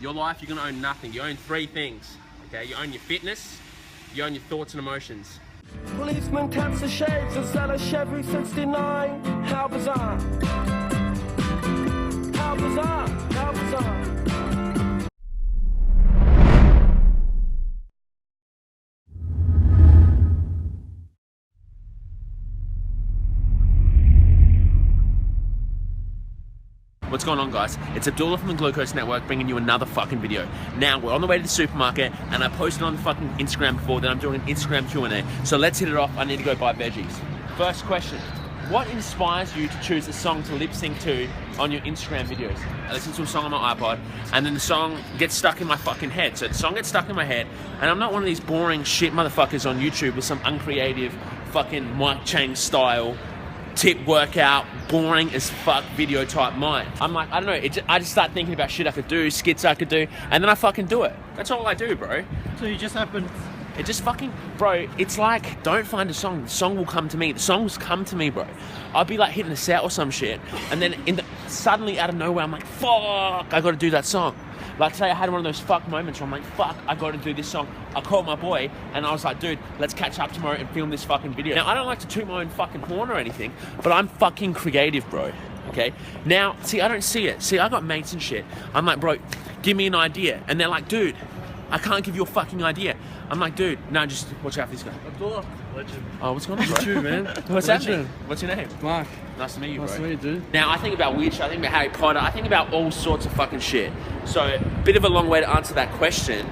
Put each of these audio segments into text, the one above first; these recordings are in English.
Your life, you're gonna own nothing. You own three things, okay? You own your fitness, you own your thoughts and emotions. Policeman taps the shades and sell a Chevy 69. How bizarre. How bizarre. How bizarre. What's going on, guys? It's Abdullah from the Glucosenetwork bringing you another fucking video. Now, we're on the way to the supermarket and I posted on the fucking Instagram before that I'm doing an Instagram Q&A. So let's hit it off. I need to go buy veggies. First question. What inspires you to choose a song to lip sync to on your Instagram videos? I listen to a song on my iPod and then the song gets stuck in my fucking head. So the song gets stuck in my head and I'm not one of these boring shit motherfuckers on YouTube with some uncreative fucking Mike Chang style tip workout, boring as fuck video type mind. I'm like, I don't know, I just start thinking about shit I could do, skits I could do, and then I fucking do it. That's all I do, bro. So you just happen... It just fucking, bro, it's like, don't find a song, the song will come to me. The songs come to me, bro. I'll be like hitting a set or some shit, and then suddenly out of nowhere, I'm like, fuck, I gotta do that song. Like today I had one of those fuck moments where I'm like, fuck, I gotta do this song. I called my boy and I was like, dude, let's catch up tomorrow and film this fucking video. Now, I don't like to toot my own fucking horn or anything, but I'm fucking creative, bro, okay? Now, see, I don't see it. See, I got mates and shit. I'm like, bro, give me an idea. And they're like, dude, I can't give you a fucking idea. I'm like, dude, no, just watch out for this guy. Abdullah. Legend. Oh, what's going on, bro? It's you, man. What's happening? What's your name? Mark. Nice to meet you, bro. Nice to meet you, dude. Now, I think about weird shit, I think about Harry Potter, I think about all sorts of fucking shit. So, a bit of a long way to answer that question,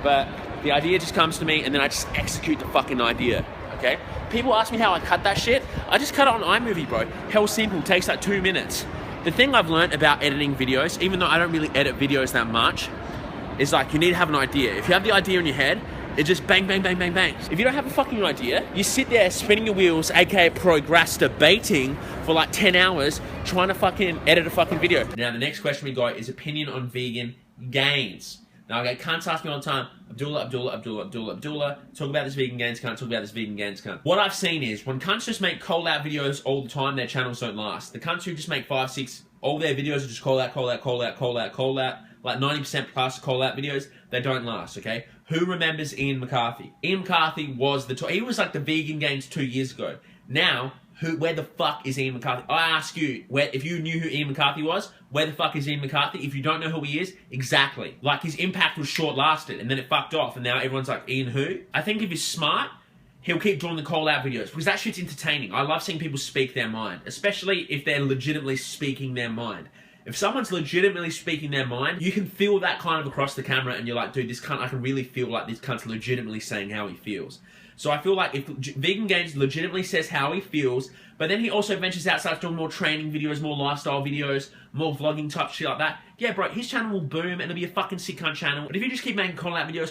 but the idea just comes to me and then I just execute the fucking idea, okay? People ask me how I cut that shit. I just cut it on iMovie, bro. Hell simple, takes like 2 minutes. The thing I've learned about editing videos, even though I don't really edit videos that much, is like you need to have an idea. If you have the idea in your head, it just bang, bang, bang, bang, bang. If you don't have a fucking idea, you sit there spinning your wheels, aka procrastinating for like 10 hours trying to fucking edit a fucking video. Now, the next question we got is opinion on vegan gains. Now, I get cunts ask me all the time, Abdullah, talk about this vegan gains cunt, talk about this vegan gains cunt. What I've seen is when cunts just make call out videos all the time, their channels don't last. The cunts who just make 5, 6, all their videos are just call out, like 90% plus call out videos, they don't last, okay? Who remembers Ian McCarthy? Ian McCarthy was he was like the vegan gains 2 years ago. Now, where the fuck is Ian McCarthy? I ask you, if you knew who Ian McCarthy was, where the fuck is Ian McCarthy? If you don't know who he is, exactly. Like his impact was short-lasted and then it fucked off and now everyone's like, Ian who? I think if he's smart, he'll keep doing the call-out videos because that shit's entertaining. I love seeing people speak their mind, especially if they're legitimately speaking their mind. If someone's legitimately speaking their mind, you can feel that kind of across the camera and you're like, dude, this cunt, I can really feel like this cunt's legitimately saying how he feels. So I feel like if Vegan Gains legitimately says how he feels, but then he also ventures out, starts doing more training videos, more lifestyle videos, more vlogging type shit like that, yeah, bro, his channel will boom and it'll be a fucking sick cunt channel. But if you just keep making call-out videos,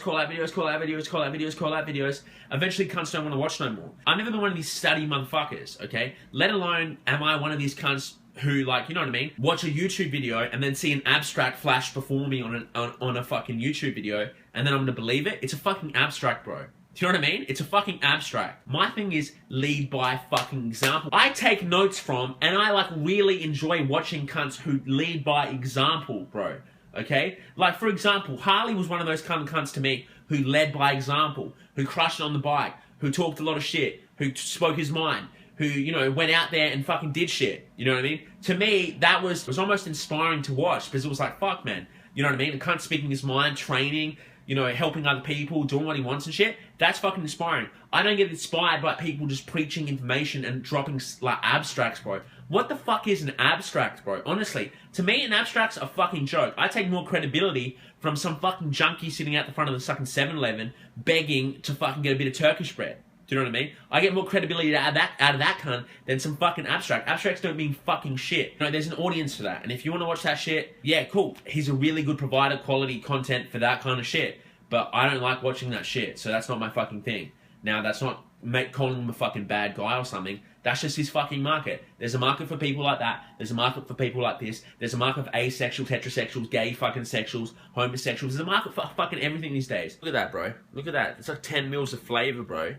eventually cunts don't want to watch no more. I've never been one of these study motherfuckers, okay? Let alone am I one of these cunts who, like, you know what I mean, watch a YouTube video and then see an abstract flash before me on a fucking YouTube video and then I'm gonna believe it? It's a fucking abstract, bro. Do you know what I mean? It's a fucking abstract. My thing is lead by fucking example. I take notes from and I like really enjoy watching cunts who lead by example, bro. Okay? Like, for example, Harley was one of those kind of cunts to me who led by example, who crushed it on the bike, who talked a lot of shit, who spoke his mind, who, you know, went out there and fucking did shit. You know what I mean? To me, that was almost inspiring to watch because it was like, fuck, man. You know what I mean? A cunt speaking his mind, training, you know, helping other people, doing what he wants and shit. That's fucking inspiring. I don't get inspired by people just preaching information and dropping, like, abstracts, bro. What the fuck is an abstract, bro? Honestly, to me, an abstract's a fucking joke. I take more credibility from some fucking junkie sitting out the front of the fucking 7-Eleven begging to fucking get a bit of Turkish bread. Do you know what I mean? I get more credibility out of that cunt than some fucking abstract. Abstracts don't mean fucking shit. You know, there's an audience for that. And if you want to watch that shit, yeah, cool. He's a really good provider, quality content for that kind of shit. But I don't like watching that shit, so that's not my fucking thing. Now, that's not calling him a fucking bad guy or something. That's just his fucking market. There's a market for people like that. There's a market for people like this. There's a market for asexuals, heterosexuals, gay fucking sexuals, homosexuals. There's a market for fucking everything these days. Look at that, bro. Look at that. It's like 10 mils of flavor, bro.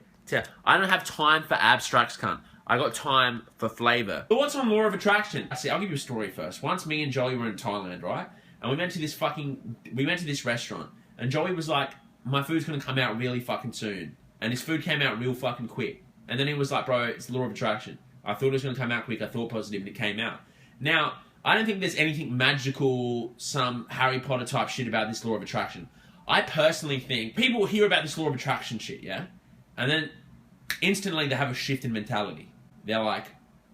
I don't have time for abstracts, cunt. I got time for flavor. But what's on law of attraction? See, I'll give you a story first. Once me and Jolie were in Thailand, right? And we went to this restaurant, and Joey was like, my food's gonna come out really fucking soon. And his food came out real fucking quick. And then he was like, bro, it's the law of attraction. I thought it was gonna come out quick, I thought positive, and it came out. Now, I don't think there's anything magical, some Harry Potter type shit about this law of attraction. I personally think people hear about this law of attraction shit, yeah? And then instantly they have a shift in mentality. They're like,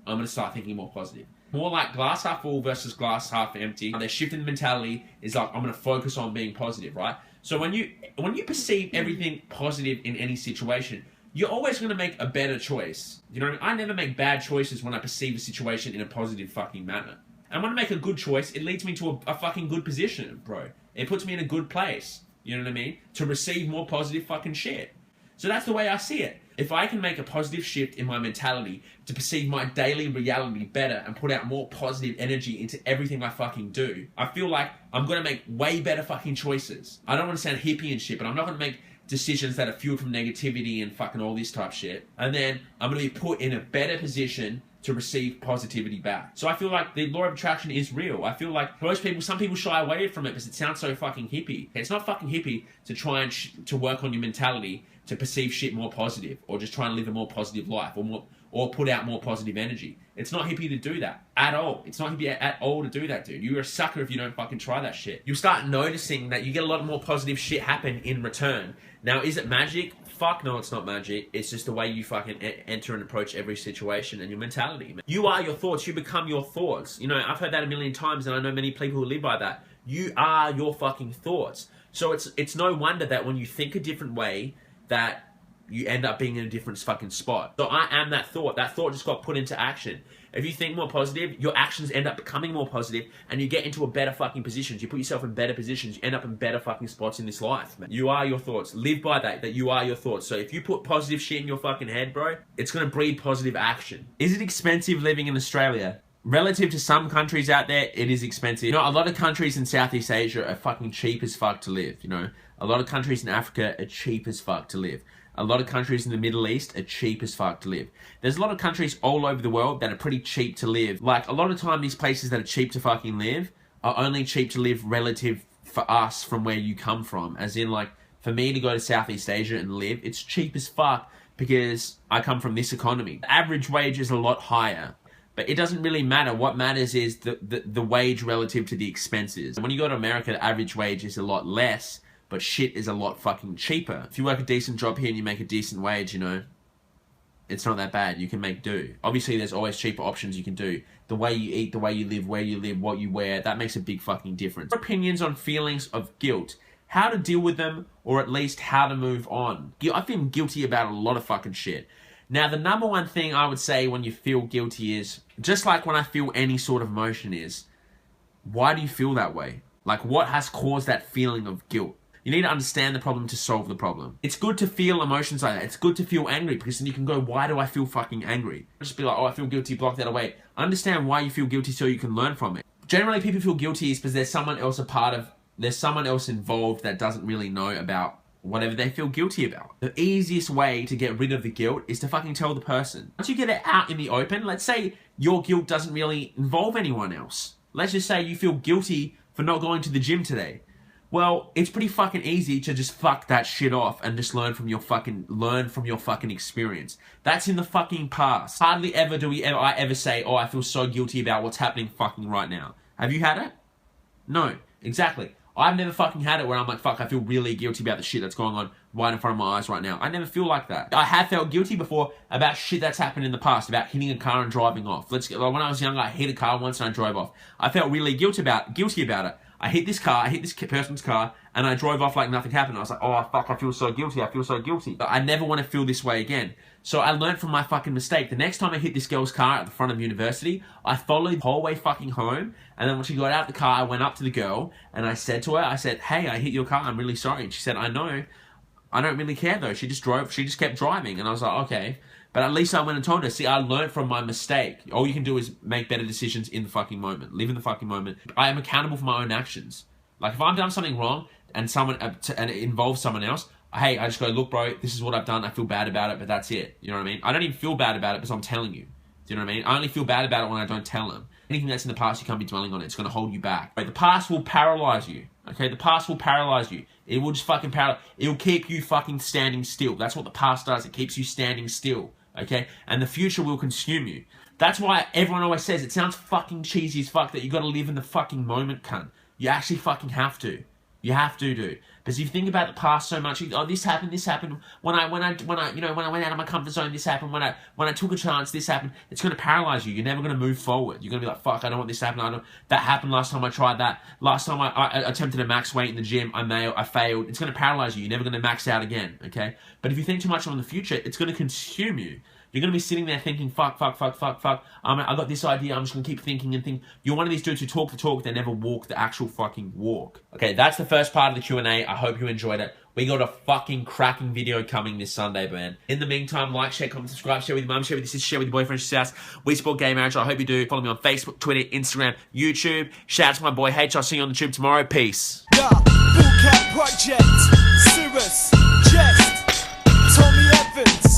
I'm going to start thinking more positive. More like glass half full versus glass half empty. Their shift in mentality is like, I'm going to focus on being positive, right? So when you perceive everything positive in any situation, you're always going to make a better choice. You know what I mean? I never make bad choices when I perceive a situation in a positive fucking manner. And when I make a good choice, it leads me to a fucking good position, bro. It puts me in a good place. You know what I mean? To receive more positive fucking shit. So that's the way I see it. If I can make a positive shift in my mentality to perceive my daily reality better and put out more positive energy into everything I fucking do, I feel like I'm going to make way better fucking choices. I don't want to sound hippie and shit, but I'm not going to make decisions that are fueled from negativity and fucking all this type shit. And then I'm going to be put in a better position to receive positivity back. So I feel like the law of attraction is real. I feel like some people shy away from it because it sounds so fucking hippie. It's not fucking hippie to try and to work on your mentality to perceive shit more positive, or just try and live a more positive life, or put out more positive energy. It's not hippie to do that at all. It's not hippie at all to do that, dude. You're a sucker if you don't fucking try that shit. You'll start noticing that you get a lot more positive shit happen in return. Now, is it magic? Fuck no, it's not magic. It's just the way you fucking enter and approach every situation and your mentality. You are your thoughts. You become your thoughts. You know, I've heard that a million times, and I know many people who live by that. You are your fucking thoughts. So it's no wonder that when you think a different way, that you end up being in a different fucking spot. So I am that thought. That thought just got put into action. If you think more positive, your actions end up becoming more positive, and you get into a better fucking positions. You put yourself in better positions. You end up in better fucking spots in this life, man. You are your thoughts. Live by that you are your thoughts. So if you put positive shit in your fucking head, bro, it's going to breed positive action. Is it expensive living in Australia? Relative to some countries out there, it is expensive. You know, a lot of countries in Southeast Asia are fucking cheap as fuck to live, you know. A lot of countries in Africa are cheap as fuck to live. A lot of countries in the Middle East are cheap as fuck to live. There's a lot of countries all over the world that are pretty cheap to live. Like, a lot of time, these places that are cheap to fucking live are only cheap to live relative for us from where you come from. As in, like, for me to go to Southeast Asia and live, it's cheap as fuck because I come from this economy. The average wage is a lot higher. But it doesn't really matter. What matters is the wage relative to the expenses. When you go to America, the average wage is a lot less, but shit is a lot fucking cheaper. If you work a decent job here and you make a decent wage, you know, it's not that bad. You can make do. Obviously, there's always cheaper options you can do. The way you eat, the way you live, where you live, what you wear, that makes a big fucking difference. Opinions on feelings of guilt. How to deal with them, or at least how to move on. I feel guilty about a lot of fucking shit. Now, the number one thing I would say when you feel guilty is, just like when I feel any sort of emotion is, why do you feel that way? Like, what has caused that feeling of guilt? You need to understand the problem to solve the problem. It's good to feel emotions like that. It's good to feel angry, because then you can go, why do I feel fucking angry? Just be like, oh, I feel guilty, block that away. Understand why you feel guilty so you can learn from it. Generally, people feel guilty is because there's someone else involved that doesn't really know about whatever they feel guilty about. The easiest way to get rid of the guilt is to fucking tell the person. Once you get it out in the open, let's say your guilt doesn't really involve anyone else. Let's just say you feel guilty for not going to the gym today. Well, it's pretty fucking easy to just fuck that shit off and just learn from your fucking experience. That's in the fucking past. Hardly ever do I ever say, oh, I feel so guilty about what's happening fucking right now. Have you had it? No, exactly. I've never fucking had it where I'm like, fuck, I feel really guilty about the shit that's going on right in front of my eyes right now. I never feel like that. I have felt guilty before about shit that's happened in the past, about hitting a car and driving off. When I was younger, I hit a car once and I drove off. I felt really guilty about it. I hit this person's car, and I drove off like nothing happened. I was like, oh, fuck, I feel so guilty. But I never want to feel this way again. So I learned from my fucking mistake. The next time I hit this girl's car at the front of university, I followed the whole way fucking home, and then when she got out of the car, I went up to the girl, and I said to her, hey, I hit your car, I'm really sorry. And she said, I know. I don't really care, though. She just kept driving, and I was like, okay. But at least I went and told her, see, I learned from my mistake. All you can do is make better decisions in the fucking moment. Live in the fucking moment. I am accountable for my own actions. Like, if I've done something wrong and it involves someone else, hey, I just go, look, bro, this is what I've done. I feel bad about it, but that's it. You know what I mean? I don't even feel bad about it because I'm telling you. Do you know what I mean? I only feel bad about it when I don't tell them. Anything that's in the past, you can't be dwelling on it. It's going to hold you back. Right? The past will paralyze you. Okay? The past will paralyze you. It will just fucking it will keep you fucking standing still. That's what the past does. It keeps you standing still. Okay? And the future will consume you. That's why everyone always says, it sounds fucking cheesy as fuck, that you got to live in the fucking moment, cunt. You actually fucking have to. You have to, dude. Because if you think about the past so much, oh, this happened, when I went out of my comfort zone, this happened, when I took a chance, this happened, it's going to paralyze you. You're never going to move forward. You're going to be like, fuck, I don't want this to happen. That happened last time I tried that. Last time I attempted a max weight in the gym, I failed. It's going to paralyze you. You're never going to max out again, okay? But if you think too much on the future, it's going to consume you. You're going to be sitting there thinking, fuck. I got this idea, I'm just going to keep thinking and think. You're one of these dudes who talk the talk, they never walk the actual fucking walk. Okay, that's the first part of the Q&A. I hope you enjoyed it. We got a fucking cracking video coming this Sunday, man. In the meantime, like, share, comment, subscribe, share with your mum, share with your sister, share with your boyfriend, share with your spouse. We support gay marriage. I hope you do. Follow me on Facebook, Twitter, Instagram, YouTube. Shout out to my boy H. I'll see you on the tube tomorrow. Peace. Yeah, Bootcamp Project, Cirrus, Jest, Tommy Evans,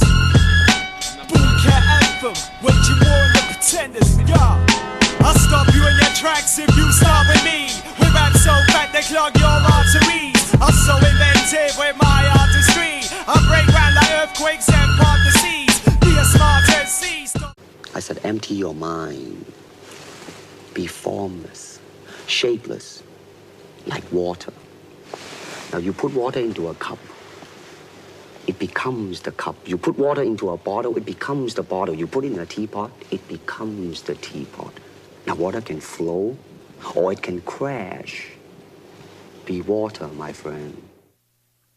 Bootcamp Anthem, waging war on the pretenders, yeah. I'll stop you in your tracks if you start with me. We rap so fat they clog your arteries. I'm so inventive with my artistry. I break ground like earthquakes and part the seas. Be a smart MC. I said, empty your mind. Be formless, shapeless, like water. Now you put water into a cup, it becomes the cup. You put water into a bottle, it becomes the bottle. You put it in a teapot, it becomes the teapot. Now water can flow or it can crash. Be water, my friend.